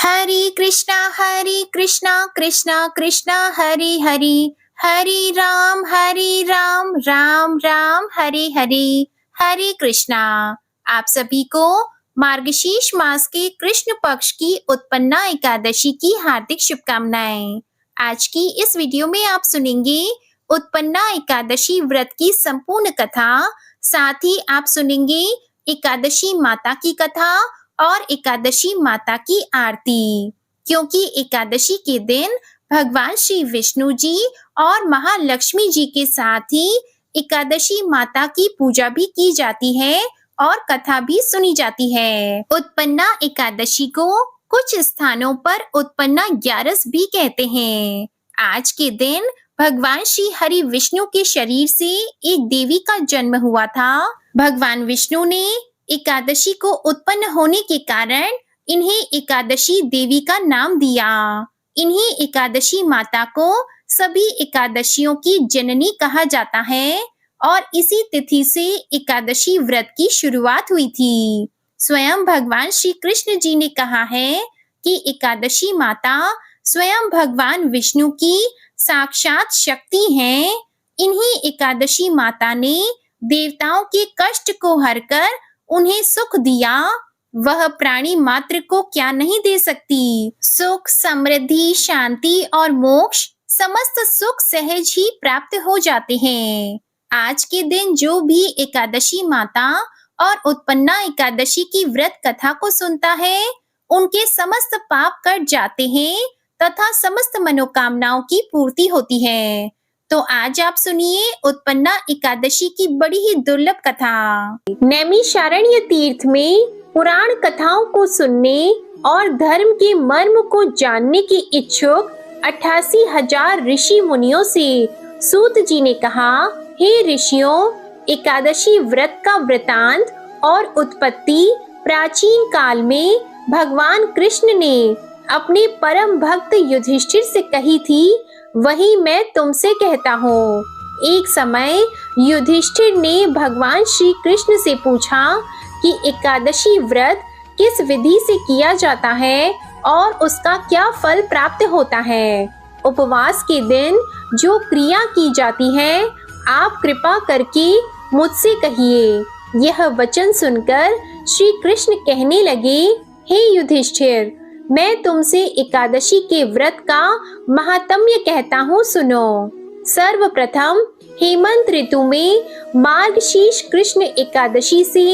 हरे कृष्णा कृष्णा कृष्णा हरे हरे, हरे राम राम राम हरे हरे। हरे कृष्णा। आप सभी को मार्गशीर्ष मास के कृष्ण पक्ष की उत्पन्ना एकादशी की हार्दिक शुभकामनाएं। आज की इस वीडियो में आप सुनेंगे उत्पन्ना एकादशी व्रत की संपूर्ण कथा, साथ ही आप सुनेंगे एकादशी माता की कथा और एकादशी माता की आरती, क्योंकि एकादशी के दिन भगवान श्री विष्णु जी और महालक्ष्मी जी के साथ ही एकादशी माता की पूजा भी की जाती है और कथा भी सुनी जाती है। उत्पन्ना एकादशी को कुछ स्थानों पर उत्पन्ना 11 भी कहते हैं। आज के दिन भगवान श्री हरि विष्णु के शरीर से एक देवी का जन्म हुआ था। भगवान विष्णु ने एकादशी को उत्पन्न होने के कारण इन्हें एकादशी देवी का नाम दिया। इन्हीं एकादशी माता को सभी एकादशियों की जननी कहा जाता है और इसी तिथि से एकादशी व्रत की शुरुआत हुई थी। स्वयं भगवान श्री कृष्ण जी ने कहा है कि एकादशी माता स्वयं भगवान विष्णु की साक्षात शक्ति हैं। इन्हीं एकादशी माता ने देवताओं के कष्ट को हरकर उन्हें सुख दिया। वह प्राणी मात्र को क्या नहीं दे सकती। सुख, समृद्धि, शांति और मोक्ष समस्त सुख सहज ही प्राप्त हो जाते हैं। आज के दिन जो भी एकादशी माता और उत्पन्ना एकादशी की व्रत कथा को सुनता है, उनके समस्त पाप कट जाते हैं तथा समस्त मनोकामनाओं की पूर्ति होती है। तो आज आप सुनिए उत्पन्ना एकादशी की बड़ी ही दुर्लभ कथा। नैमिषारण्य तीर्थ में पुराण कथाओं को सुनने और धर्म के मर्म को जानने के इच्छुक 88,000 ऋषि मुनियों से सूत जी ने कहा, हे ऋषियों, एकादशी व्रत का वृतांत और उत्पत्ति प्राचीन काल में भगवान कृष्ण ने अपने परम भक्त युधिष्ठिर से कही थी, वही मैं तुमसे कहता हूँ। एक समय युधिष्ठिर ने भगवान श्री कृष्ण से पूछा कि एकादशी व्रत किस विधि से किया जाता है और उसका क्या फल प्राप्त होता है। उपवास के दिन जो क्रिया की जाती है, आप कृपा करके मुझसे कहिए। यह वचन सुनकर श्री कृष्ण कहने लगे, हे युधिष्ठिर, मैं तुमसे एकादशी के व्रत का महात्म्य कहता हूँ, सुनो। सर्वप्रथम हेमंत ऋतु में मार्गशीर्ष कृष्ण एकादशी से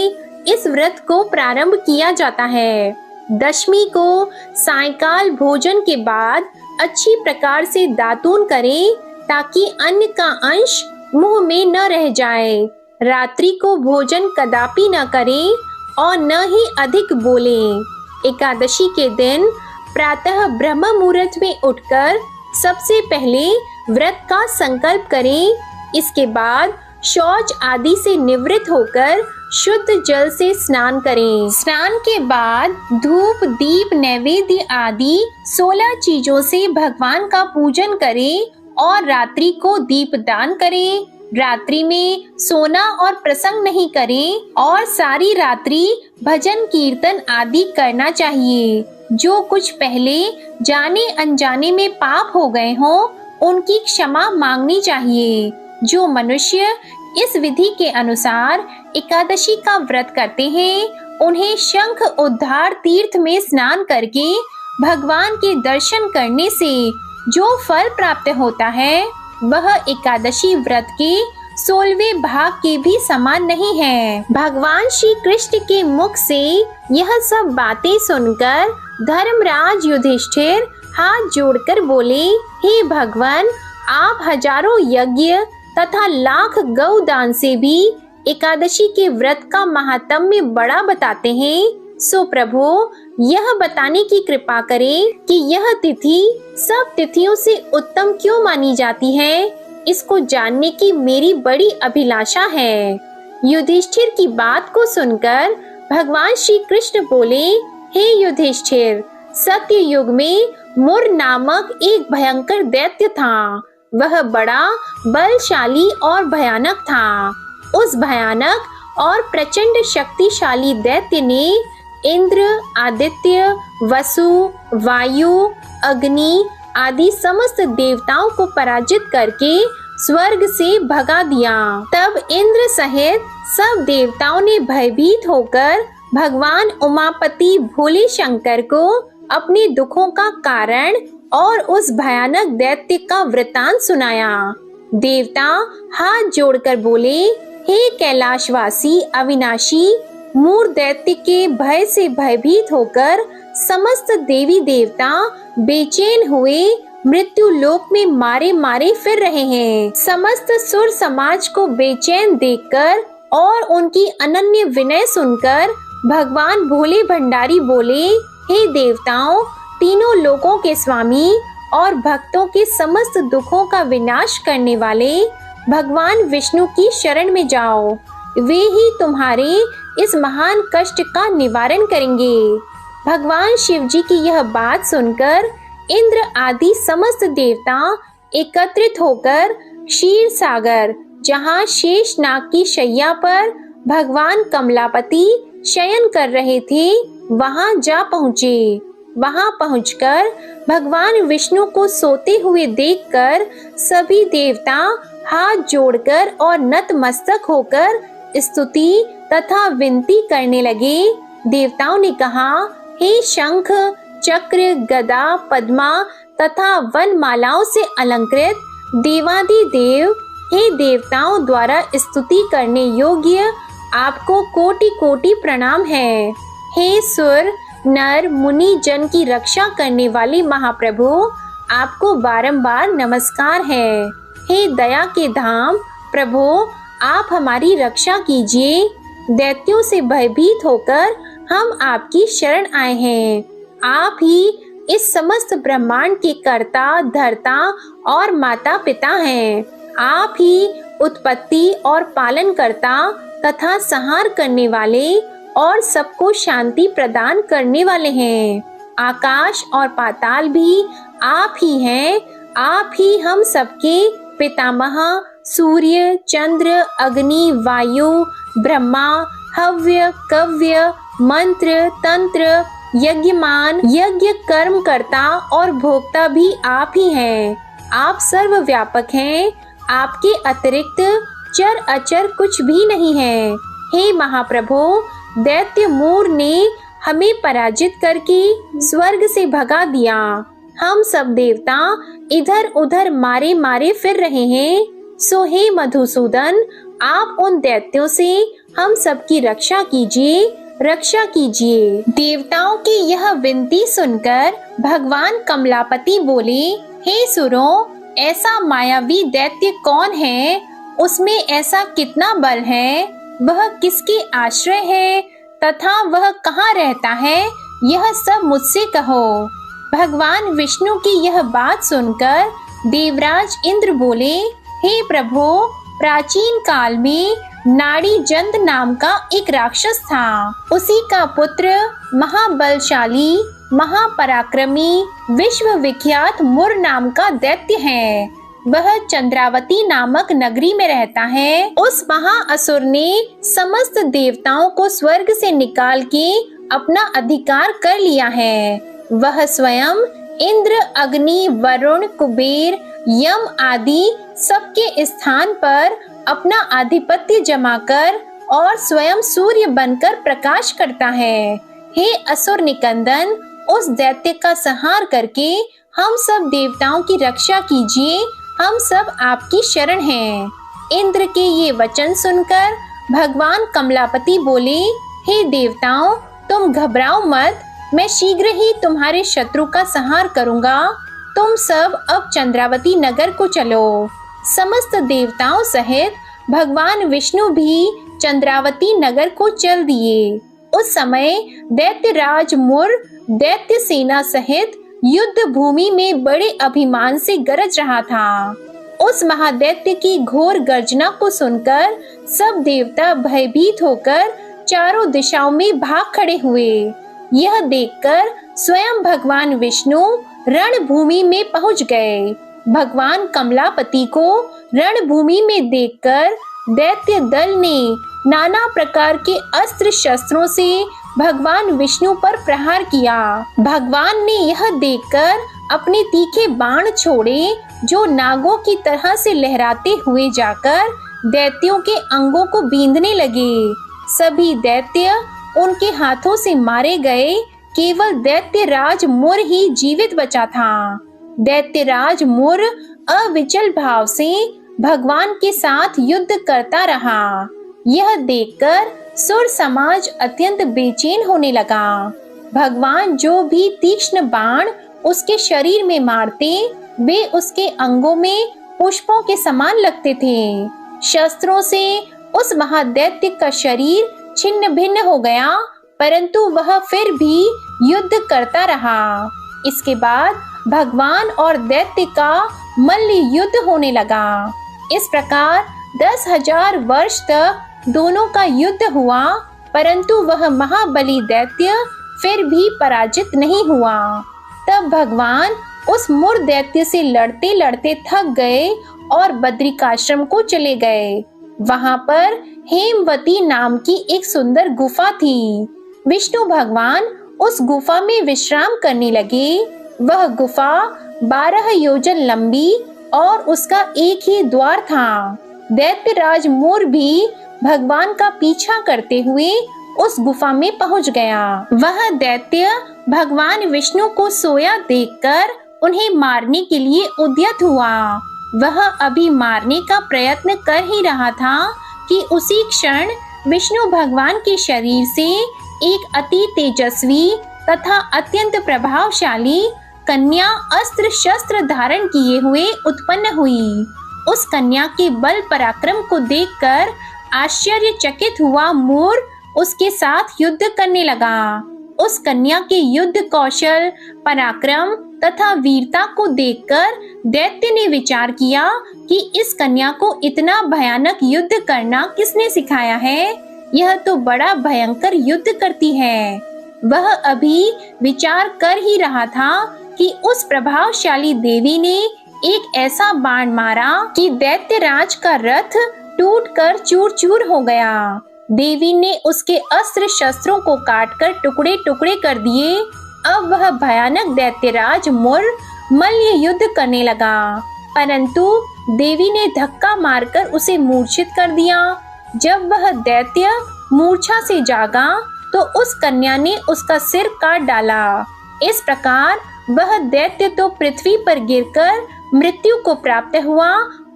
इस व्रत को प्रारंभ किया जाता है। दशमी को सायंकाल भोजन के बाद अच्छी प्रकार से दातून करें ताकि अन्न का अंश मुंह में न रह जाए। रात्रि को भोजन कदापि न करें और न ही अधिक बोलें। एकादशी के दिन प्रातः ब्रह्म मुहूर्त में उठकर सबसे पहले व्रत का संकल्प करें। इसके बाद शौच आदि से निवृत्त होकर शुद्ध जल से स्नान करें। स्नान के बाद धूप, दीप, नैवेद्य आदि 16 चीजों से भगवान का पूजन करें और रात्रि को दीप दान करें। रात्रि में सोना और प्रसंग नहीं करें और सारी रात्रि भजन कीर्तन आदि करना चाहिए। जो कुछ पहले जाने अनजाने में पाप हो गए हों, उनकी क्षमा मांगनी चाहिए। जो मनुष्य इस विधि के अनुसार एकादशी का व्रत करते हैं, उन्हें शंख उद्धार तीर्थ में स्नान करके भगवान के दर्शन करने से जो फल प्राप्त होता है, वह एकादशी व्रत के 16वें भाग के भी समान नहीं है। भगवान श्री कृष्ण के मुख से यह सब बातें सुनकर धर्मराज युधिष्ठिर हाथ जोड़कर बोले, हे भगवान, आप हजारों यज्ञ तथा लाख गौदान से भी एकादशी के व्रत का महात्म्य बड़ा बताते हैं। सो प्रभु, यह बताने की कृपा करें कि यह तिथि सब तिथियों से उत्तम क्यों मानी जाती है। इसको जानने की मेरी बड़ी अभिलाषा है। युधिष्ठिर की बात को सुनकर भगवान श्री कृष्ण बोले, हे युधिष्ठिर, सत्य युग में मुर नामक एक भयंकर दैत्य था। वह बड़ा बलशाली और भयानक था। उस भयानक और प्रचंड शक्तिशाली दैत्य ने इंद्र, आदित्य, वसु, वायु, अग्नि आदि समस्त देवताओं को पराजित करके स्वर्ग से भगा दिया। तब इंद्र सहित सब देवताओं ने भयभीत होकर भगवान उमापति भोले शंकर को अपने दुखों का कारण और उस भयानक दैत्य का वृतांत सुनाया। देवता हाथ जोड़कर बोले, हे कैलाशवासी अविनाशी, मूर दैत्य के भय से भयभीत होकर समस्त देवी देवता बेचैन हुए मृत्यु लोक में मारे मारे फिर रहे हैं। समस्त सुर समाज को बेचैन देखकर और उनकी अनन्य विनय सुनकर भगवान भोले भंडारी बोले, हे देवताओं, तीनों लोकों के स्वामी और भक्तों के समस्त दुखों का विनाश करने वाले भगवान विष्णु की शरण में जाओ। वे ही तुम्हारे इस महान कष्ट का निवारण करेंगे। भगवान शिव जी की यह बात सुनकर इंद्र आदि समस्त देवता एकत्रित होकर क्षीर सागर, जहाँ शेषनाग की शैया पर भगवान कमलापति शयन कर रहे थे, वहां जा पहुँचे। वहां पहुंचकर भगवान विष्णु को सोते हुए देखकर सभी देवता हाथ जोड़कर और नतमस्तक होकर स्तुति तथा विनती करने लगे। देवताओं ने कहा, हे शंख, चक्र, गदा, पद्मा तथा वनमालाओं से अलंकृत देवादिदेव, हे देवताओं द्वारा स्तुति करने योग्य आपको कोटि कोटि प्रणाम है। हे सुर, नर, मुनि जन की रक्षा करने वाले महाप्रभु, आपको बारंबार नमस्कार है। हे दया के धाम प्रभु, आप हमारी रक्षा कीजिए। दैत्यों से भयभीत होकर हम आपकी शरण आए हैं। आप ही इस समस्त ब्रह्मांड के कर्ता, धर्ता और माता पिता हैं। आप ही उत्पत्ति और पालन करता तथा संहार करने वाले और सबको शांति प्रदान करने वाले हैं। आकाश और पाताल भी आप ही हैं। आप ही हम सबके पितामह, सूर्य, चंद्र, अग्नि, वायु, ब्रह्मा, हव्य, कव्य, मंत्र, तंत्र, यज्ञमान, यज्ञ कर्म करता और भोक्ता भी आप ही हैं। आप सर्वव्यापक हैं। आपके अतिरिक्त चर अचर कुछ भी नहीं है। हे महाप्रभु, दैत्य मूर ने हमें पराजित करके स्वर्ग से भगा दिया। हम सब देवता इधर उधर मारे मारे फिर रहे हैं। सो हे मधुसूदन, आप उन दैत्यों से हम सबकी रक्षा कीजिए, रक्षा कीजिए। देवताओं की यह विनती सुनकर भगवान कमलापति बोले, हे सुरों, ऐसा मायावी दैत्य कौन है? उसमें ऐसा कितना बल है? वह किसके आश्रय है तथा वह कहाँ रहता है? यह सब मुझसे कहो। भगवान विष्णु की यह बात सुनकर देवराज इंद्र बोले, हे प्रभु, प्राचीन काल में नाड़ी जंद नाम का एक राक्षस था। उसी का पुत्र महाबलशाली, महापराक्रमी, विश्व विख्यात मुर नाम का दैत्य है। वह चंद्रावती नामक नगरी में रहता है। उस महाअसुर ने समस्त देवताओं को स्वर्ग से निकाल के अपना अधिकार कर लिया है। वह स्वयं इंद्र, अग्नि, वरुण, कुबेर, यम आदि सबके स्थान पर अपना आधिपत्य जमाकर और स्वयं सूर्य बनकर प्रकाश करता है। हे असुर निकंदन, उस दैत्य का संहार करके हम सब देवताओं की रक्षा कीजिए। हम सब आपकी शरण हैं। इंद्र के ये वचन सुनकर भगवान कमलापति बोले, हे देवताओं, तुम घबराओ मत। मैं शीघ्र ही तुम्हारे शत्रु का संहार करूंगा। तुम सब अब चंद्रावती नगर को चलो। समस्त देवताओं सहित भगवान विष्णु भी चंद्रावती नगर को चल दिए। उस समय दैत्यराज मुर दैत्य सेना सहित युद्ध भूमि में बड़े अभिमान से गरज रहा था। उस महादैत्य की घोर गर्जना को सुनकर सब देवता भयभीत होकर चारों दिशाओं में भाग खड़े हुए। यह देखकर स्वयं भगवान विष्णु रणभूमि में पहुंच गए। भगवान कमलापति को रणभूमि में देखकर दैत्य दल ने नाना प्रकार के अस्त्र शस्त्रों से भगवान विष्णु पर प्रहार किया। भगवान ने यह देखकर अपने तीखे बाण छोड़े, जो नागों की तरह से लहराते हुए जाकर दैत्यों के अंगों को बींधने लगे। सभी दैत्य उनके हाथों से मारे गए। केवल दैत्यराज मुर ही जीवित बचा था। दैत्यराज मुर अविचल भाव से भगवान के साथ युद्ध करता रहा। यह देखकर सुर समाज अत्यंत बेचैन होने लगा। भगवान जो भी तीक्ष्ण बाण उसके शरीर में मारते, वे उसके अंगों में पुष्पों के समान लगते थे। शस्त्रों से उस महादैत्य का शरीर छिन्न भिन्न हो गया, परंतु वह फिर भी युद्ध करता रहा। इसके बाद भगवान और दैत्य का मल्ल युद्ध होने लगा। इस प्रकार 10,000 वर्ष तक दोनों का युद्ध हुआ, परंतु वह महाबली दैत्य फिर भी पराजित नहीं हुआ। तब भगवान उस मुर दैत्य से लड़ते लड़ते थक गए और बद्रिकाश्रम को चले गए। वहां पर हेमवती नाम की एक सुंदर गुफा थी। विष्णु भगवान उस गुफा में विश्राम करने लगे। वह गुफा 12 योजन लंबी और उसका एक ही द्वार था। दैत्यराज मुर भी भगवान का पीछा करते हुए उस गुफा में पहुंच गया। वह दैत्य भगवान विष्णु को सोया देखकर उन्हें मारने के लिए उद्यत हुआ। वह अभी मारने का प्रयत्न कर ही रहा था कि उसी क्षण विष्णु भगवान के शरीर से एक अति तेजस्वी तथा अत्यंत प्रभावशाली कन्या अस्त्र शस्त्र धारण किए हुए उत्पन्न हुई। उस कन्या के बल पराक्रम को देखकर आश्चर्यचकित हुआ मुर उसके साथ युद्ध करने लगा। उस कन्या के युद्ध कौशल, पराक्रम तथा वीरता को देखकर दैत्य ने विचार किया कि इस कन्या को इतना भयानक युद्ध करना किसने सिखाया है। यह तो बड़ा भयंकर युद्ध करती है। वह अभी विचार कर ही रहा था कि उस प्रभावशाली देवी ने एक ऐसा बाण मारा कि दैत्यराज का रथ टूटकर चूर-चूर हो गया। देवी ने उसके अस्त्र शस्त्रों को काटकर टुकड़े टुकड़े कर दिए। अब वह भयानक दैत्यराज मुर मल्ल युद्ध करने लगा, परंतु देवी ने धक्का मारकर उसे मूर्छित कर दिया। जब वह दैत्य मूर्छा से जागा तो उस कन्या ने उसका सिर काट डाला। इस प्रकार वह दैत्य तो पृथ्वी पर गिरकर मृत्यु को प्राप्त हुआ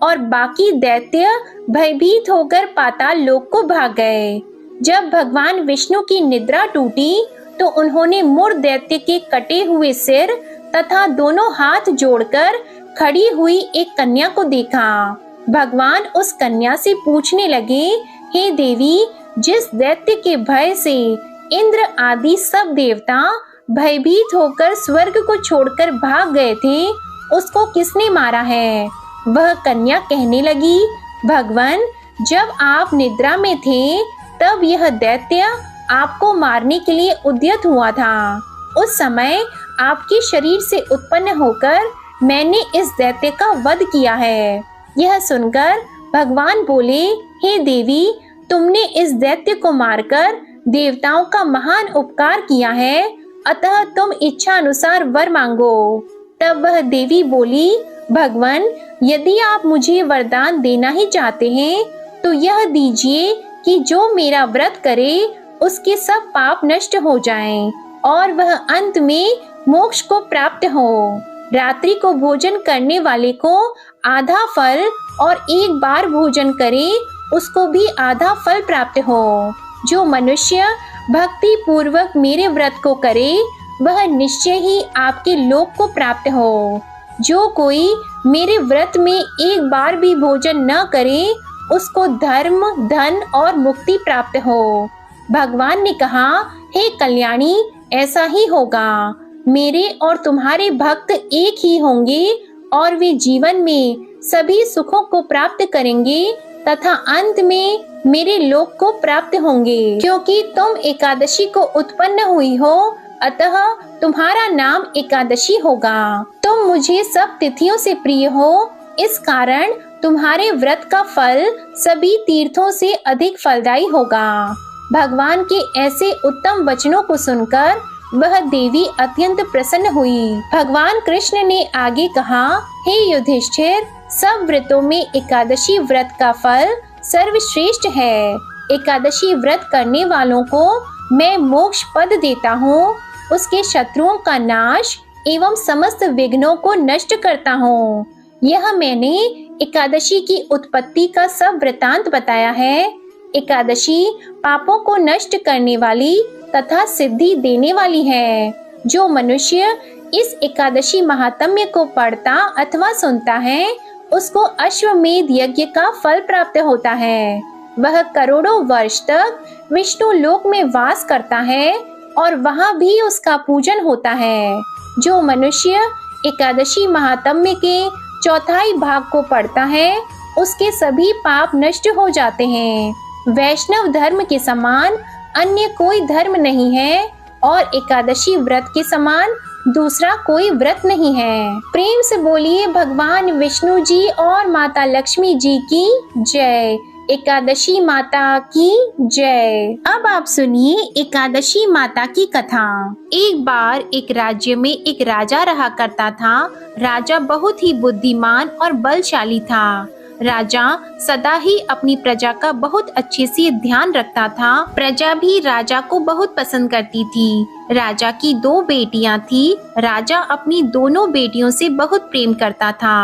और बाकी दैत्य भयभीत होकर पाताल लोक को भाग गए। जब भगवान विष्णु की निद्रा टूटी तो उन्होंने मुर दैत्य के कटे हुए सिर तथा दोनों हाथ जोड़कर खड़ी हुई एक कन्या को देखा। भगवान उस कन्या से पूछने लगे, हे देवी, जिस दैत्य के भय से इंद्र आदि सब देवता भयभीत होकर स्वर्ग को छोड़कर भाग गए थे, उसको किसने मारा है? वह कन्या कहने लगी, भगवान, जब आप निद्रा में थे तब यह दैत्य आपको मारने के लिए उद्यत हुआ था। उस समय आपके शरीर से उत्पन्न होकर मैंने इस दैत्य का वध किया है। यह सुनकर भगवान बोले, हे देवी, तुमने इस दैत्य को मारकर देवताओं का महान उपकार किया है, अतः तुम इच्छा अनुसार वर मांगो। तब वह देवी बोली, भगवान, यदि आप मुझे वरदान देना ही चाहते हैं तो यह दीजिए कि जो मेरा व्रत करे उसके सब पाप नष्ट हो जाएं और वह अंत में मोक्ष को प्राप्त हो। रात्रि को भोजन करने वाले को आधा फल और एक बार भोजन करे उसको भी आधा फल प्राप्त हो। जो मनुष्य भक्ति पूर्वक मेरे व्रत को करे वह निश्चय ही आपके लोक को प्राप्त हो। जो कोई मेरे व्रत में एक बार भी भोजन न करे उसको धर्म, धन और मुक्ति प्राप्त हो। भगवान ने कहा, हे कल्याणी, ऐसा ही होगा। मेरे और तुम्हारे भक्त एक ही होंगे और वे जीवन में सभी सुखों को प्राप्त करेंगे तथा अंत में मेरे लोक को प्राप्त होंगे। क्योंकि तुम एकादशी को उत्पन्न हुई हो, अतः तुम्हारा नाम एकादशी होगा। तुम मुझे सब तिथियों से प्रिय हो, इस कारण तुम्हारे व्रत का फल सभी तीर्थों से अधिक फलदायी होगा। भगवान के ऐसे उत्तम वचनों को सुनकर वह देवी अत्यंत प्रसन्न हुई। भगवान कृष्ण ने आगे कहा, हे युधिष्ठिर, सब व्रतों में एकादशी व्रत का फल सर्वश्रेष्ठ है। एकादशी व्रत करने वालों को मैं मोक्ष पद देता हूँ, उसके शत्रुओं का नाश एवं समस्त विघ्नों को नष्ट करता हूँ। यह मैंने एकादशी की उत्पत्ति का सब वृतांत बताया है। एकादशी पापों को नष्ट करने वाली तथा सिद्धि देने वाली है। जो मनुष्य इस एकादशी महात्म्य को पढ़ता अथवा सुनता है, उसको अश्वमेध यज्ञ का फल प्राप्त होता है। वह करोड़ों वर्ष तक विष्णु लोक में वास करता है और वहां भी उसका पूजन होता है। जो मनुष्य एकादशी महात्म्य के चौथाई भाग को पढ़ता है, उसके सभी पाप नष्ट हो जाते हैं। वैष्णव धर्म के समान अन्य कोई धर्म नहीं है और एकादशी व्रत के समान दूसरा कोई व्रत नहीं है। प्रेम से बोलिए भगवान विष्णु जी और माता लक्ष्मी जी की जय। एकादशी माता की जय। अब आप सुनिए एकादशी माता की कथा। एक बार एक राज्य में एक राजा रहा करता था। राजा बहुत ही बुद्धिमान और बलशाली था। राजा सदा ही अपनी प्रजा का बहुत अच्छे से ध्यान रखता था। प्रजा भी राजा को बहुत पसंद करती थी। राजा की 2 बेटियां थी। राजा अपनी दोनों बेटियों से बहुत प्रेम करता था।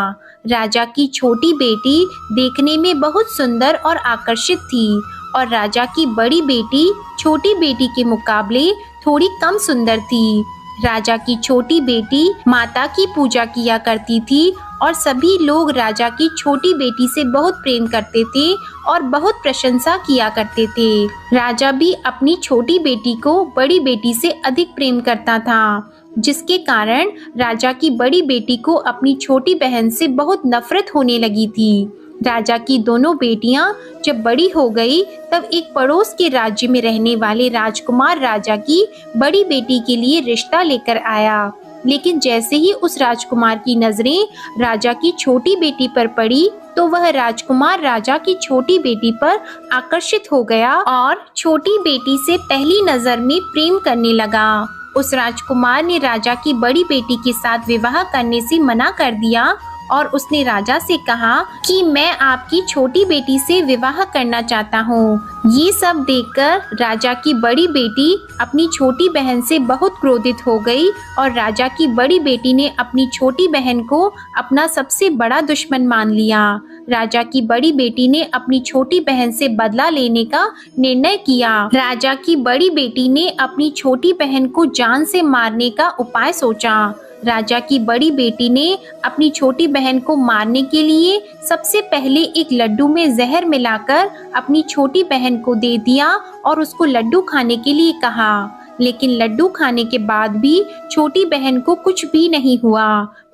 राजा की छोटी बेटी देखने में बहुत सुंदर और आकर्षित थी और राजा की बड़ी बेटी छोटी बेटी के मुकाबले थोड़ी कम सुंदर थी। राजा की छोटी बेटी माता की पूजा किया करती थी और सभी लोग राजा की छोटी बेटी से बहुत प्रेम करते थे और बहुत प्रशंसा किया करते थे। राजा भी अपनी छोटी बेटी को बड़ी बेटी से अधिक प्रेम करता था, जिसके कारण राजा की बड़ी बेटी को अपनी छोटी बहन से बहुत नफरत होने लगी थी। राजा की दोनों बेटियां जब बड़ी हो गई, तब एक पड़ोस के राज्य में रहने वाले राजकुमार राजा की बड़ी बेटी के लिए रिश्ता लेकर आया। लेकिन जैसे ही उस राजकुमार की नजरें राजा की छोटी बेटी पर पड़ी, तो वह राजकुमार राजा की छोटी बेटी पर आकर्षित हो गया और छोटी बेटी से पहली नजर में प्रेम करने लगा। उस राजकुमार ने राजा की बड़ी बेटी के साथ विवाह करने से मना कर दिया और उसने राजा से कहा कि मैं आपकी छोटी बेटी से विवाह करना चाहता हूँ। ये सब देखकर राजा की बड़ी बेटी अपनी छोटी बहन से बहुत क्रोधित हो गई और राजा की बड़ी बेटी ने अपनी छोटी बहन को अपना सबसे बड़ा दुश्मन मान लिया। राजा की बड़ी बेटी ने अपनी छोटी बहन से बदला लेने का निर्णय किया। राजा की बड़ी बेटी ने अपनी छोटी बहन को जान से मारने का उपाय सोचा। राजा की बड़ी बेटी ने अपनी छोटी बहन को मारने के लिए सबसे पहले एक लड्डू में जहर मिलाकर अपनी छोटी बहन को दे दिया और उसको लड्डू खाने के लिए कहा। लेकिन लड्डू खाने के बाद भी छोटी बहन को कुछ भी नहीं हुआ।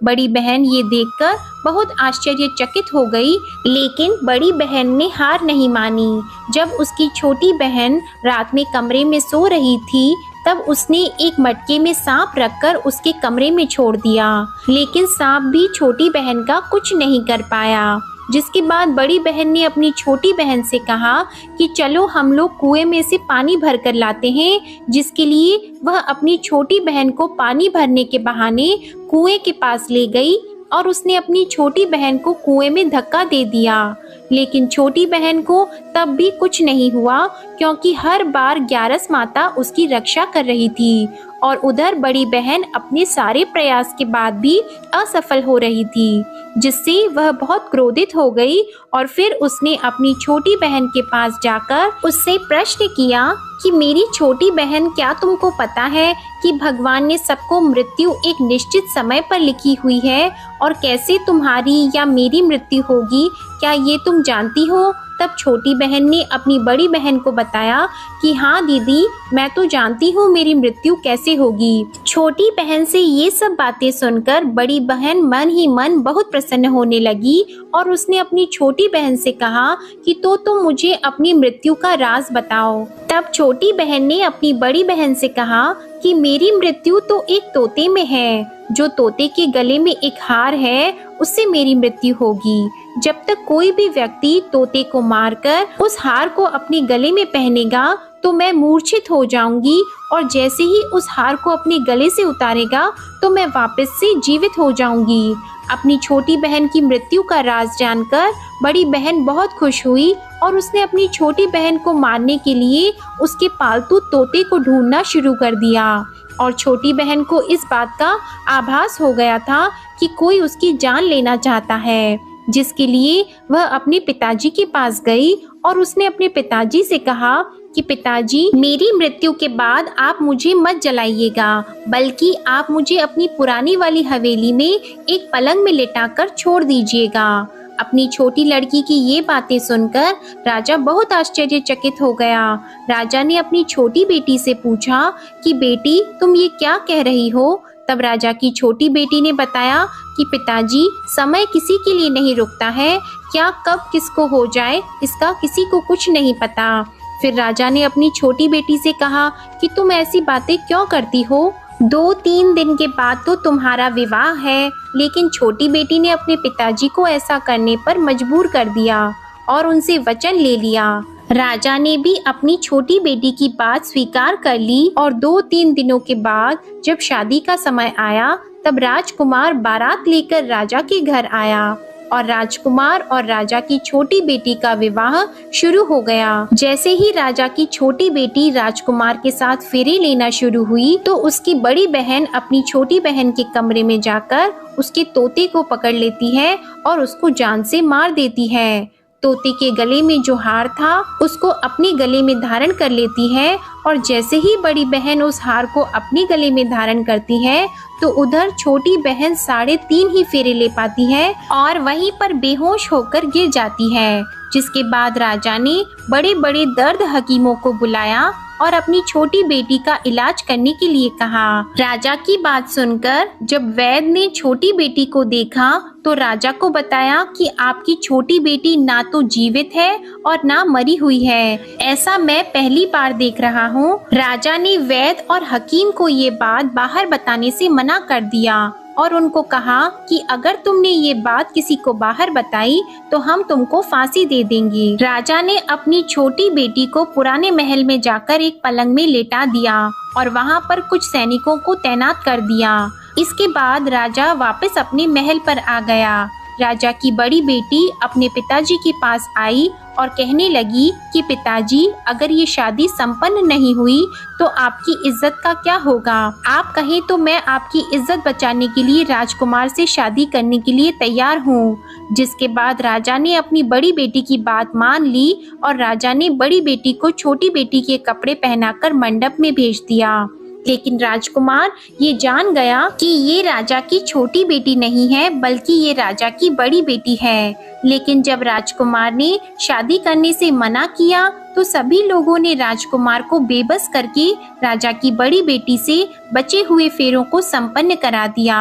बड़ी बहन ये देखकर बहुत आश्चर्यचकित हो गई, लेकिन बड़ी बहन ने हार नहीं मानी। जब उसकी छोटी बहन रात में कमरे में सो रही थी, तब उसने एक मटके में सांप रखकर उसके कमरे में छोड़ दिया, लेकिन सांप भी छोटी बहन का कुछ नहीं कर पाया। जिसके बाद बड़ी बहन ने अपनी छोटी बहन से कहा कि चलो हम लोग कुएं में से पानी भर कर लाते हैं, जिसके लिए वह अपनी छोटी बहन को पानी भरने के बहाने कुएं के पास ले गई और उसने अपनी छोटी बहन को कुएं में धक्का दे दिया। लेकिन छोटी बहन को तब भी कुछ नहीं हुआ, क्योंकि हर बार ग्यारस माता उसकी रक्षा कर रही थी और उधर बड़ी बहन अपने सारे प्रयास के बाद भी असफल हो रही थी, जिससे वह बहुत क्रोधित हो गई और फिर उसने अपनी छोटी बहन के पास जाकर उससे प्रश्न किया कि मेरी छोटी बहन, क्या तुमको पता है कि भगवान ने सबको मृत्यु एक निश्चित समय पर लिखी हुई है और कैसे तुम्हारी या मेरी मृत्यु होगी, क्या ये तुम जानती हो? तब छोटी बहन ने अपनी बड़ी बहन को बताया कि हाँ दीदी, मैं तो जानती हूँ मेरी मृत्यु कैसे होगी। छोटी बहन से ये सब बातें सुनकर बड़ी बहन मन ही मन बहुत प्रसन्न होने लगी और उसने अपनी छोटी बहन से कहा कि तो तुम मुझे अपनी मृत्यु का राज बताओ। तब छोटी बहन ने अपनी बड़ी बहन से कहा कि मेरी मृत्यु तो एक तोते में है। जो तोते के गले में एक हार है, उससे मेरी मृत्यु होगी। जब तक कोई भी व्यक्ति तोते को मारकर उस हार को अपने गले में पहनेगा तो मैं मूर्छित हो जाऊंगी, और जैसे ही उस हार को अपने गले से उतारेगा तो मैं वापस से जीवित हो जाऊंगी। अपनी छोटी बहन की मृत्यु का राज जानकर बड़ी बहन बहुत खुश हुई और उसने अपनी छोटी बहन को मारने के लिए उसके पालतू तोते को ढूंढना शुरू कर दिया। और छोटी बहन को इस बात का आभास हो गया था कि कोई उसकी जान लेना चाहता है, जिसके लिए वह अपने पिताजी के पास गई और उसने अपने पिताजी से कहा कि पिताजी, मेरी मृत्यु के बाद आप मुझे मत जलाइएगा, बल्कि आप मुझे अपनी पुरानी वाली हवेली में एक पलंग में लिटाकर छोड़ दीजिएगा। अपनी छोटी लड़की की ये बातें सुनकर राजा बहुत आश्चर्यचकित हो गया। राजा ने अपनी छोटी बेटी से पूछा कि बेटी, तुम ये क्या कह रही हो? तब राजा की छोटी बेटी ने बताया कि पिताजी, समय किसी के लिए नहीं रुकता है, क्या कब किसको हो जाए इसका किसी को कुछ नहीं पता। फिर राजा ने अपनी छोटी बेटी से कहा कि तुम ऐसी बातें क्यों करती हो? 2-3 दिन के बाद तो तुम्हारा विवाह है। लेकिन छोटी बेटी ने अपने पिताजी को ऐसा करने पर मजबूर कर दिया और उनसे वचन ले लिया। राजा ने भी अपनी छोटी बेटी की बात स्वीकार कर ली और 2-3 दिनों के बाद जब शादी का समय आया तब राजकुमार बारात लेकर राजा के घर आया और राजकुमार और राजा की छोटी बेटी का विवाह शुरू हो गया। जैसे ही राजा की छोटी बेटी राजकुमार के साथ फेरे लेना शुरू हुई तो उसकी बड़ी बहन अपनी छोटी बहन के कमरे में जाकर उसके तोते को पकड़ लेती है और उसको जान से मार देती है। तोते के गले में जो हार था उसको अपने गले में धारण कर लेती है और जैसे ही बड़ी बहन उस हार को अपने गले में धारण करती है तो उधर छोटी बहन 3.5 ही फेरे ले पाती है और वहीं पर बेहोश होकर गिर जाती है। जिसके बाद राजा ने बड़े बड़े दर्द हकीमों को बुलाया और अपनी छोटी बेटी का इलाज करने के लिए कहा। राजा की बात सुनकर जब वैद्य ने छोटी बेटी को देखा तो राजा को बताया कि आपकी छोटी बेटी ना तो जीवित है और ना मरी हुई है, ऐसा मैं पहली बार देख रहा हूँ। राजा ने वैद्य और हकीम को ये बात बाहर बताने से मना कर दिया और उनको कहा कि अगर तुमने ये बात किसी को बाहर बताई तो हम तुमको फांसी दे देंगे। राजा ने अपनी छोटी बेटी को पुराने महल में जाकर एक पलंग में लेटा दिया और वहाँ पर कुछ सैनिकों को तैनात कर दिया। इसके बाद राजा वापस अपने महल पर आ गया। राजा की बड़ी बेटी अपने पिताजी के पास आई और कहने लगी कि पिताजी, अगर ये शादी संपन्न नहीं हुई तो आपकी इज्जत का क्या होगा? आप कहें तो मैं आपकी इज्जत बचाने के लिए राजकुमार से शादी करने के लिए तैयार हूँ। जिसके बाद राजा ने अपनी बड़ी बेटी की बात मान ली और राजा ने बड़ी बेटी को छोटी बेटी के कपड़े पहनाकर मंडप में भेज दिया। लेकिन राजकुमार ये जान गया कि ये राजा की छोटी बेटी नहीं है बल्कि ये राजा की बड़ी बेटी है। लेकिन जब राजकुमार ने शादी करने से मना किया तो सभी लोगों ने राजकुमार को बेबस करके राजा की बड़ी बेटी से बचे हुए फेरों को संपन्न करा दिया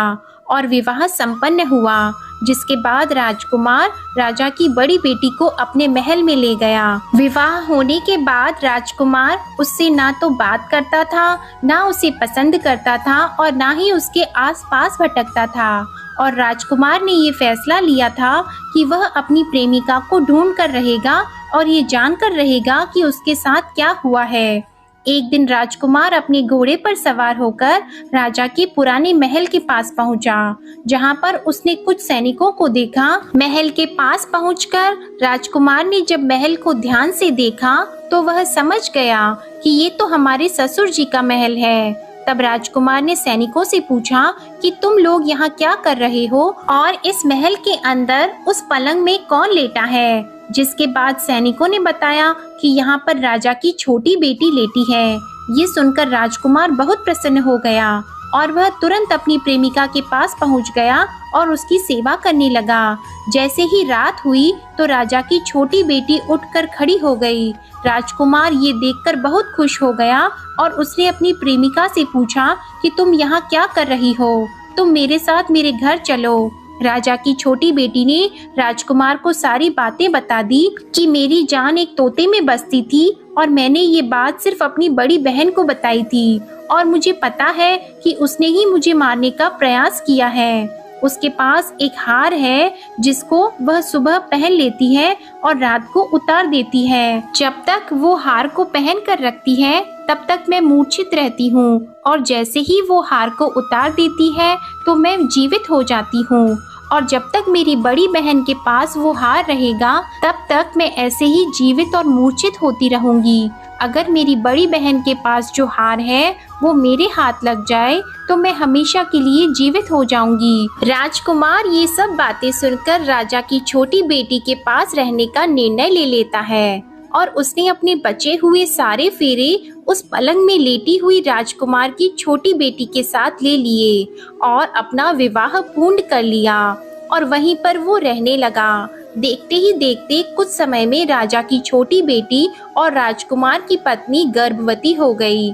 और विवाह संपन्न हुआ। जिसके बाद राजकुमार राजा की बड़ी बेटी को अपने महल में ले गया। विवाह होने के बाद राजकुमार उससे ना तो बात करता था, ना उसे पसंद करता था और ना ही उसके आसपास भटकता था। और राजकुमार ने ये फैसला लिया था कि वह अपनी प्रेमिका को ढूंढ कर रहेगा और ये जानकर रहेगा कि उसके साथ क्या हुआ है। एक दिन राजकुमार अपने घोड़े पर सवार होकर राजा के पुराने महल के पास पहुंचा, जहां पर उसने कुछ सैनिकों को देखा। महल के पास पहुंचकर राजकुमार ने जब महल को ध्यान से देखा तो वह समझ गया कि ये तो हमारे ससुर जी का महल है। तब राजकुमार ने सैनिकों से पूछा कि तुम लोग यहाँ क्या कर रहे हो और इस महल के अंदर उस पलंग में कौन लेटा है? जिसके बाद सैनिकों ने बताया कि यहाँ पर राजा की छोटी बेटी लेटी है। ये सुनकर राजकुमार बहुत प्रसन्न हो गया और वह तुरंत अपनी प्रेमिका के पास पहुँच गया और उसकी सेवा करने लगा। जैसे ही रात हुई तो राजा की छोटी बेटी उठकर खड़ी हो गई। राजकुमार ये देखकर बहुत खुश हो गया और उसने अपनी प्रेमिका से पूछा कि तुम यहाँ क्या कर रही हो? तुम मेरे साथ मेरे घर चलो। राजा की छोटी बेटी ने राजकुमार को सारी बातें बता दी कि मेरी जान एक तोते में बसती थी और मैंने ये बात सिर्फ अपनी बड़ी बहन को बताई थी और मुझे पता है कि उसने ही मुझे मारने का प्रयास किया है। उसके पास एक हार है जिसको वह सुबह पहन लेती है और रात को उतार देती है। जब तक वो हार को पहन कर रखती है तब तक मैं मूर्छित रहती हूँ और जैसे ही वो हार को उतार देती है तो मैं जीवित हो जाती हूँ और जब तक मेरी बड़ी बहन के पास वो हार रहेगा तब तक मैं ऐसे ही जीवित और मूर्छित होती रहूंगी। अगर मेरी बड़ी बहन के पास जो हार है वो मेरे हाथ लग जाए तो मैं हमेशा के लिए जीवित हो जाऊंगी। राजकुमार ये सब बातें सुनकर राजा की छोटी बेटी के पास रहने का निर्णय ले लेता है और उसने अपने बचे हुए सारे फेरे उस पलंग में लेटी हुई राजकुमार की छोटी बेटी के साथ ले लिए और अपना विवाह पूर्ण कर लिया और वहीं पर वो रहने लगा। देखते ही देखते कुछ समय में राजा की छोटी बेटी और राजकुमार की पत्नी गर्भवती हो गई।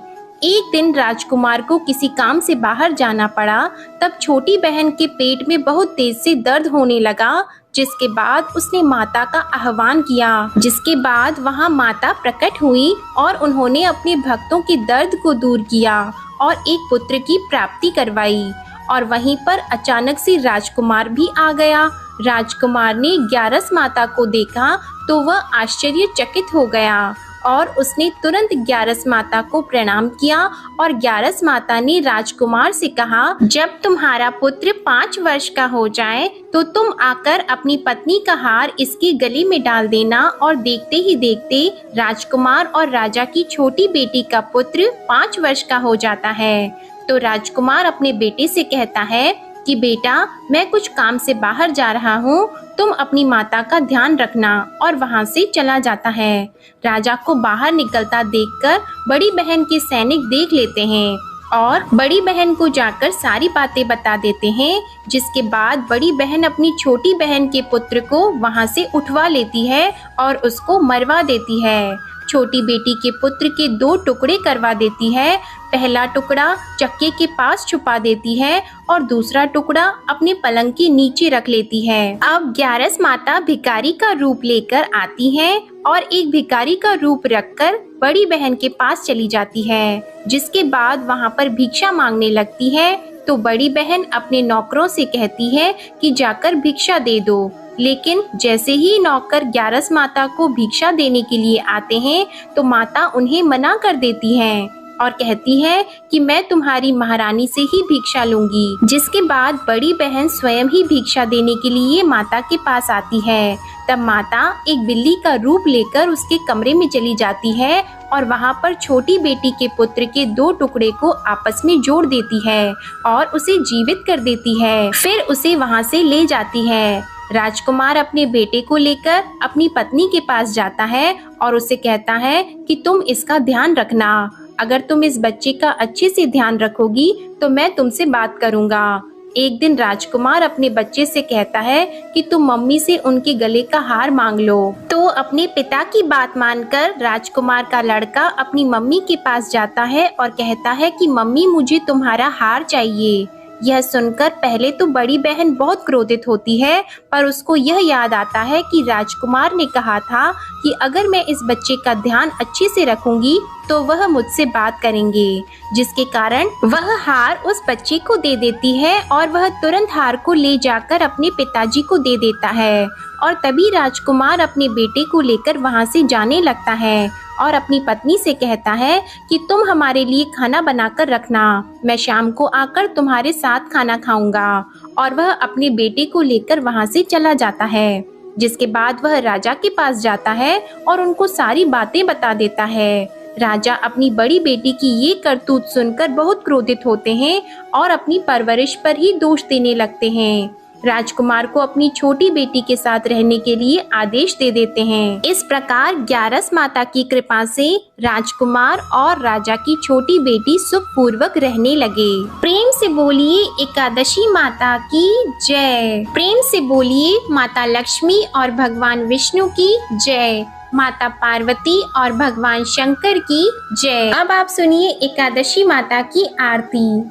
एक दिन राजकुमार को किसी काम से बाहर जाना पड़ा। तब छोटी बहन के पेट में बहुत तेज से दर्द होने लगा, जिसके बाद उसने माता का आह्वान किया। जिसके बाद वहां माता प्रकट हुई और उन्होंने अपने भक्तों के दर्द को दूर किया और एक पुत्र की प्राप्ति करवाई। और वहीं पर अचानक से राजकुमार भी आ गया। राजकुमार ने ग्यारस माता को देखा तो वह आश्चर्यचकित हो गया और उसने तुरंत ग्यारस माता को प्रणाम किया और ग्यारस माता ने राजकुमार से कहा, जब तुम्हारा पुत्र 5 वर्ष का हो जाए तो तुम आकर अपनी पत्नी का हार इसके गले में डाल देना। और देखते ही देखते राजकुमार और राजा की छोटी बेटी का पुत्र 5 वर्ष का हो जाता है। तो राजकुमार अपने बेटे से कहता है कि बेटा, मैं कुछ काम से बाहर जा रहा हूँ, तुम अपनी माता का ध्यान रखना, और वहाँ से चला जाता है। राजा को बाहर निकलता देखकर बड़ी बहन के सैनिक देख लेते हैं और बड़ी बहन को जाकर सारी बातें बता देते हैं। जिसके बाद बड़ी बहन अपनी छोटी बहन के पुत्र को वहाँ से उठवा लेती है और उसको मरवा देती है। छोटी बेटी के पुत्र के 2 टुकड़े करवा देती है। पहला टुकड़ा चक्के के पास छुपा देती है और दूसरा टुकड़ा अपने पलंग के नीचे रख लेती है। अब ग्यारस माता भिखारी का रूप लेकर आती है और एक भिखारी का रूप रखकर बड़ी बहन के पास चली जाती है। जिसके बाद वहाँ पर भिक्षा मांगने लगती है। तो बड़ी बहन अपने नौकरों से कहती है कि जाकर भिक्षा दे दो। लेकिन जैसे ही नौकर ग्यारस माता को भिक्षा देने के लिए आते हैं तो माता उन्हें मना कर देती है और कहती है कि मैं तुम्हारी महारानी से ही भिक्षा लूंगी। जिसके बाद बड़ी बहन स्वयं ही भिक्षा देने के लिए माता के पास आती है। तब माता एक बिल्ली का रूप लेकर उसके कमरे में चली जाती है और वहाँ पर छोटी बेटी के पुत्र के 2 टुकड़े को आपस में जोड़ देती है और उसे जीवित कर देती है। फिर उसे वहाँ से ले जाती है। राजकुमार अपने बेटे को लेकर अपनी पत्नी के पास जाता है और उसे कहता है कि तुम इसका ध्यान रखना। अगर तुम इस बच्चे का अच्छे से ध्यान रखोगी तो मैं तुमसे बात करूंगा। एक दिन राजकुमार अपने बच्चे से कहता है कि तुम मम्मी से उनके गले का हार मांग लो। तो अपने पिता की बात मानकर राजकुमार का लड़का अपनी मम्मी के पास जाता है और कहता है कि मम्मी, मुझे तुम्हारा हार चाहिए। यह सुनकर पहले तो बड़ी बहन बहुत क्रोधित होती है, पर उसको यह याद आता है कि राजकुमार ने कहा था कि अगर मैं इस बच्चे का ध्यान अच्छे से रखूंगी तो वह मुझसे बात करेंगे। जिसके कारण वह हार उस बच्चे को दे देती है और वह तुरंत हार को ले जाकर अपने पिताजी को दे देता है। और तभी राजकुमार अपने बेटे को लेकर वहां से जाने लगता है और अपनी पत्नी से कहता है कि तुम हमारे लिए खाना बनाकर रखना, मैं शाम को आकर तुम्हारे साथ खाना खाऊंगा। और वह अपने बेटे को लेकर वहां से चला जाता है। जिसके बाद वह राजा के पास जाता है और उनको सारी बातें बता देता है। राजा अपनी बड़ी बेटी की ये करतूत सुनकर बहुत क्रोधित होते हैं और अपनी परवरिश पर ही दोष देने लगते हैं। राजकुमार को अपनी छोटी बेटी के साथ रहने के लिए आदेश दे देते हैं। इस प्रकार ग्यारस माता की कृपा से राजकुमार और राजा की छोटी बेटी सुखपूर्वक रहने लगे। प्रेम से बोलिए एकादशी माता की जय। प्रेम से बोलिए माता लक्ष्मी और भगवान विष्णु की जय। माता पार्वती और भगवान शंकर की जय। अब आप सुनिए एकादशी माता की आरती।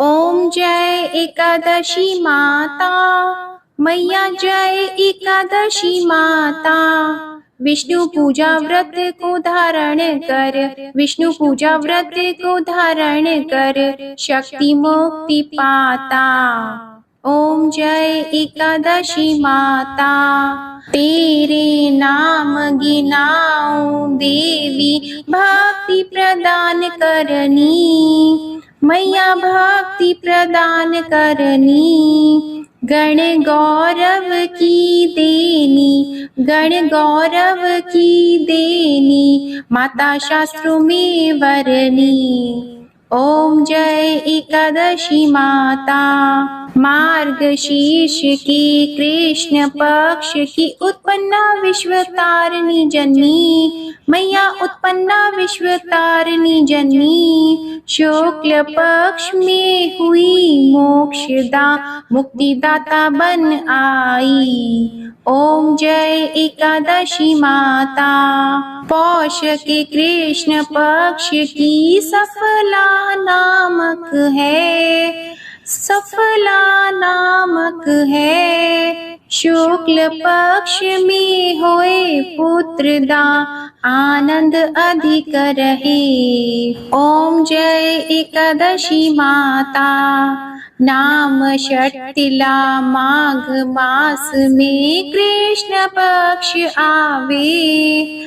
ओम जय एकादशी माता, मैया जय एकादशी माता। विष्णु पूजा व्रत को धारण कर, विष्णु पूजा व्रत को धारण कर, शक्ति मुक्ति पाता। ओम जय एकादशी माता। तेरे नाम गिनाऊं देवी, भक्ति प्रदान करनी, मैया भक्ति प्रदान करनी। गण गौरव की देनी, गण गौरव की देनी, माता शास्त्रों में वरनी। ओम जय एकादशी माता। मार्गशीर्ष की कृष्ण पक्ष की उत्पन्ना विश्वतारिणी जन्मी, मैया उत्पन्ना विश्वतारिणी जन्मी। शुक्ल पक्ष में हुई मोक्षदा, मुक्तिदाता बन आई। ओम जय एकादशी माता। पौष के कृष्ण पक्ष की सफला नामक है, सफला नामक है। शुक्ल पक्ष में होए पुत्रदा, आनंद अधिक रहे। ओम जय एकादशी माता। नाम षटतिला माघ मास में कृष्ण पक्ष आवे,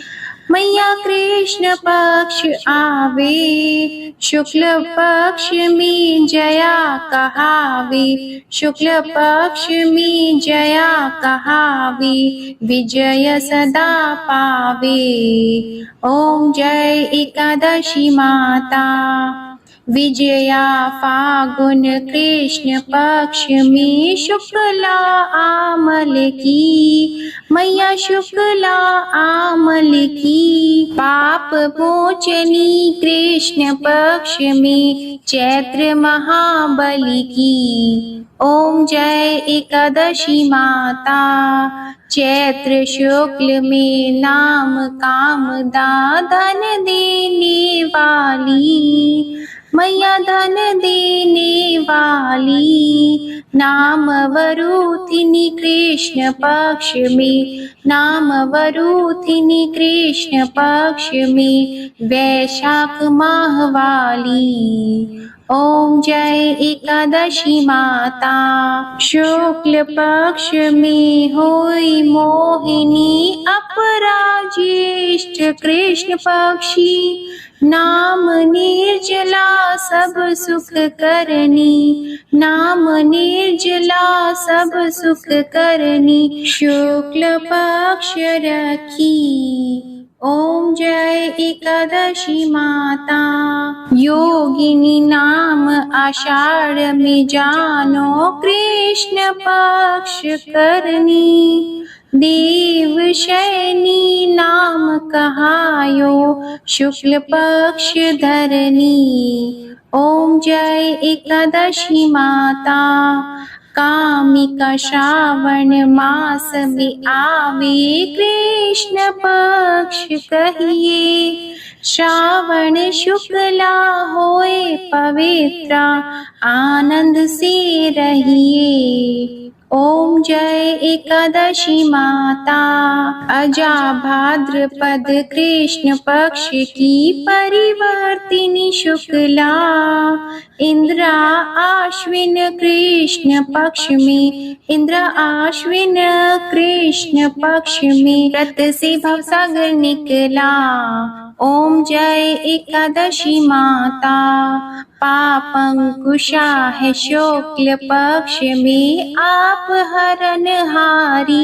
मैया कृष्ण पक्ष आवे। शुक्ल पक्ष में जया कहावे, शुक्ल पक्ष में जया कहावे, विजय सदा पावे। ओम जय एकादशी माता। विजया फागुन कृष्ण पक्ष में शुक्ला आमल की, मैया शुक्ला आमल की। पाप मोचनी कृष्ण पक्ष में चैत्र महाबली की। ओम जय एकादशी माता। चैत्र शुक्ल में नाम कामदा, धन देने वाली, मैया धन देने वाली। नाम वरूथिनी कृष्ण पक्ष में, नाम वरूथिनी कृष्ण पक्ष में, वैशाख माह वाली। ओम जय एकादशी माता। शुक्ल पक्ष में होई मोहिनी, अपराज्येष्ठ कृष्ण पक्षी। नाम निर्जला सब सुख करनी, नाम निर्जला सब सुख करनी, शुक्ल पक्ष रखी। ओम जय एकादशी माता। योगिनी नाम आषाढ़ में जानो, कृष्ण पक्ष करनी। देव शयनी नाम कहायो, शुक्ल पक्ष धरनी। ओम जय एकादशी माता। कामिका श्रावण मास में आवे, कृष्ण पक्ष कहिए। श्रावण शुक्ला होए पवित्रा, आनंद से रहिए। ओम जय एकादशी माता। अजा भाद्रपद कृष्ण पक्ष की परिवर्तिनी शुक्ला, इंद्रा आश्विन कृष्ण पक्ष में, इंद्र आश्विन कृष्ण पक्ष में, व्रत से भवसागर निकला। ओम जय एकादशी माता। पापंकुशा है शुक्ल पक्ष में, आप हरनहारी।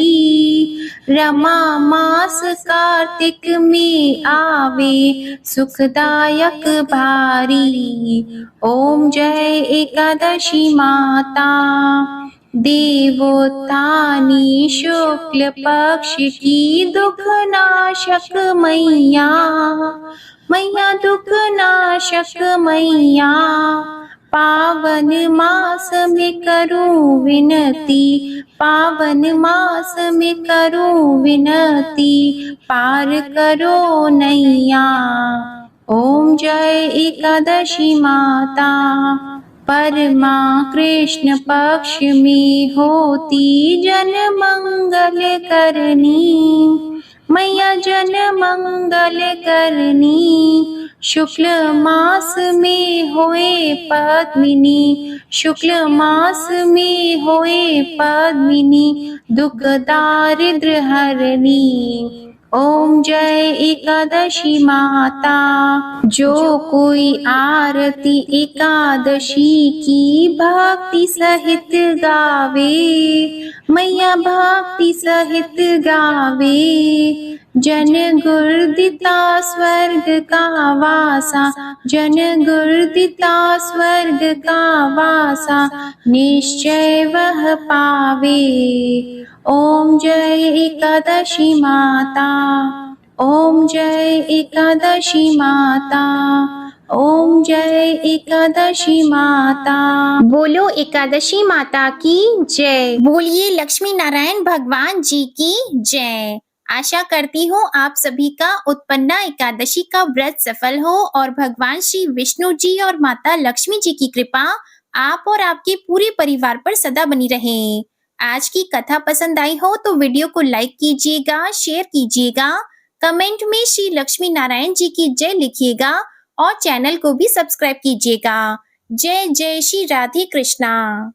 रमा मास कार्तिक में आवे, सुखदायक भारी। ओम जय एकादशी माता। देवोत्थानी शुक्ल पक्ष की, दुख नाशक मैया, मैया दुख नाशक मैया। पावन मास में करूं विनती, पावन मास में करूं विनती, पार करो नैया। ओम जय एकादशी माता। परमा कृष्ण पक्ष में होती जन मंगल करनी, मैया जन मंगल करनी। शुक्ल मास में होए पद्मिनी, शुक्ल मास में होए पद्मिनी, दुख दारिद्र हरनी। ओम जय एकादशी माता। जो कोई आरती एकादशी की भक्ति सहित गावे, मैया भक्ति सहित गावे। जन गुरुदिता स्वर्ग का वासा, जन गुरुदिता स्वर्ग का वासा, निश्चय वह पावे। ओम जय एकादशी माता, ओम जय एकादशी माता, ओम जय एकादशी माता। बोलो एकादशी माता की जय। बोलिए लक्ष्मी नारायण भगवान जी की जय। आशा करती हूँ आप सभी का उत्पन्ना एकादशी का व्रत सफल हो और भगवान श्री विष्णु जी और माता लक्ष्मी जी की कृपा आप और आपके पूरे परिवार पर सदा बनी रहे। आज की कथा पसंद आई हो तो वीडियो को लाइक कीजिएगा, शेयर कीजिएगा, कमेंट में श्री लक्ष्मी नारायण जी की जय लिखिएगा और चैनल को भी सब्सक्राइब कीजिएगा। जय जय श्री राधे कृष्णा।